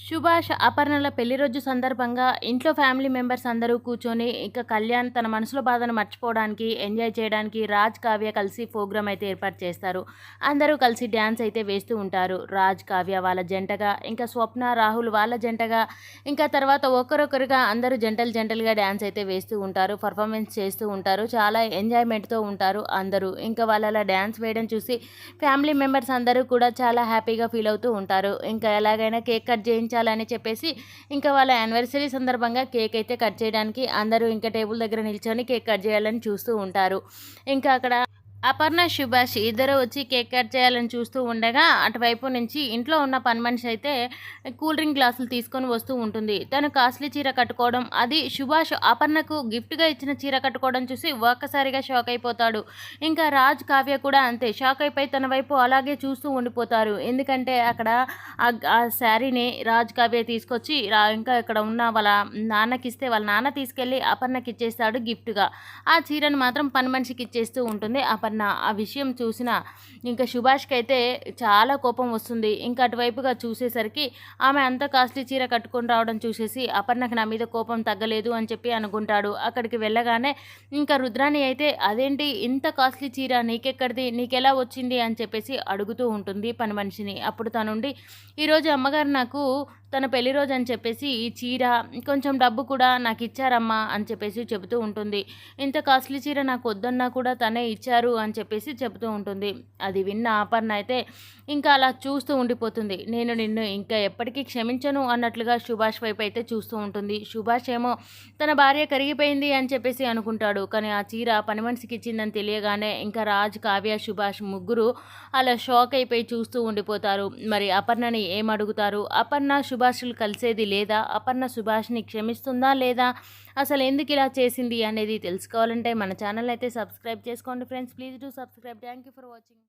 సుభాష్, అపర్ణల పెళ్లి రోజు సందర్భంగా ఇంట్లో ఫ్యామిలీ మెంబర్స్ అందరూ కూర్చొని ఇక కళ్యాణ్ తన మనసులో బాధను మర్చిపోవడానికి, ఎంజాయ్ చేయడానికి రాజ్, కావ్య కలిసి ప్రోగ్రామ్ అయితే ఏర్పాటు చేస్తారు. అందరూ కలిసి డ్యాన్స్ అయితే వేస్తూ ఉంటారు. రాజ్, కావ్య వాళ్ళ జంటగా, ఇంకా స్వప్న, రాహుల్ వాళ్ళ జంటగా, ఇంకా తర్వాత ఒకరొకరుగా అందరూ జంటలుగా డ్యాన్స్ అయితే వేస్తూ ఉంటారు. పర్ఫార్మెన్స్ చేస్తూ ఉంటారు. చాలా ఎంజాయ్మెంట్తో ఉంటారు అందరూ. ఇంకా వాళ్ళు అలా డ్యాన్స్ వేయడం చూసి ఫ్యామిలీ మెంబర్స్ అందరూ కూడా చాలా హ్యాపీగా ఫీల్ అవుతూ ఉంటారు. ఇంకా ఎలాగైనా కేక్ కట్ చేయించాలని చెప్పేసి ఇంకా వాళ్ళ యానివర్సరీ సందర్భంగా కేక్ అయితే కట్ చేయడానికి అందరూ ఇంకా టేబుల్ దగ్గర నిల్చొని కేక్ కట్ చేయాలని చూస్తూ ఉంటారు. ఇంకా అక్కడ అపర్ణ, సుభాష్ ఇద్దరు వచ్చి కేక్ కట్ చేయాలని చూస్తూ ఉండగా అటువైపు నుంచి ఇంట్లో ఉన్న పని మనిషి అయితే కూల్ డ్రింక్ గ్లాసులు తీసుకొని వస్తూ ఉంటుంది. తను కాస్ట్లీ చీర కట్టుకోవడం, అది సుభాష్ అపర్ణకు గిఫ్ట్గా ఇచ్చిన చీర కట్టుకోవడం చూసి ఒక్కసారిగా షాక్ అయిపోతాడు. ఇంకా రాజ్, కావ్య కూడా అంతే షాక్ అయిపోయి తన వైపు అలాగే చూస్తూ ఉండిపోతారు. ఎందుకంటే అక్కడ ఆ శారీని రాజ్, కావ్య తీసుకొచ్చి ఇంకా ఇక్కడ ఉన్న వాళ్ళ నాన్నకి ఇస్తే వాళ్ళ నాన్న తీసుకెళ్ళి అపర్ణకి ఇచ్చేస్తాడు గిఫ్ట్గా. ఆ చీరను మాత్రం పని మనిషికి ఇచ్చేస్తూ ఉంటుంది అపర్ణ. ఆ విషయం చూసిన ఇంకా సుభాష్కి అయితే చాలా కోపం వస్తుంది. ఇంకా అటువైపుగా చూసేసరికి ఆమె అంత కాస్ట్లీ చీర కట్టుకొని రావడం చూసేసి అపర్ణకు నా మీద కోపం తగ్గలేదు అని చెప్పి అనుకుంటాడు. అక్కడికి వెళ్ళగానే ఇంకా రుద్రాణి అయితే అదేంటి ఇంత కాస్ట్లీ చీర నీకెక్కడిది, నీకెలా వచ్చింది అని చెప్పేసి అడుగుతూ ఉంటుంది పని మనిషిని. అప్పుడు తనుండి ఈరోజు అమ్మగారు నాకు తన పెళ్లి రోజు అని చెప్పేసి ఈ చీర, కొంచెం డబ్బు కూడా నాకు ఇచ్చారమ్మా అని చెప్పేసి చెబుతూ ఉంటుంది. ఇంత కాస్ట్లీ చీర నాకు వద్దన్నా కూడా తనే ఇచ్చారు అని చెప్పేసి చెబుతూ ఉంటుంది. అది విన్న అపర్ణ అయితే ఇంకా అలా చూస్తూ ఉండిపోతుంది. నేను నిన్ను ఇంకా ఎప్పటికీ క్షమించను అన్నట్లుగా సుభాష్ వైపు అయితే చూస్తూ ఉంటుంది. సుభాష్ ఏమో తన భార్య కరిగిపోయింది అని చెప్పేసి అనుకుంటాడు. కానీ ఆ చీర పని మనిషికి ఇచ్చిందని తెలియగానే ఇంకా రాజ్, కావ్య, సుభాష్ ముగ్గురు అలా షాక్ అయిపోయి చూస్తూ ఉండిపోతారు. మరి అపర్ణని ఏమడుగుతారు? అపర్ణ, సుభాష్లు కలిసేది లేదా? అపర్ణ సుభాష్ని క్షమిస్తుందా లేదా? అసలు ఎందుకు ఇలా చేసింది అనేది తెలుసుకోవాలంటే మన ఛానల్ అయితే సబ్స్క్రైబ్ చేసుకోండి friends. Please do subscribe. Thank you for watching.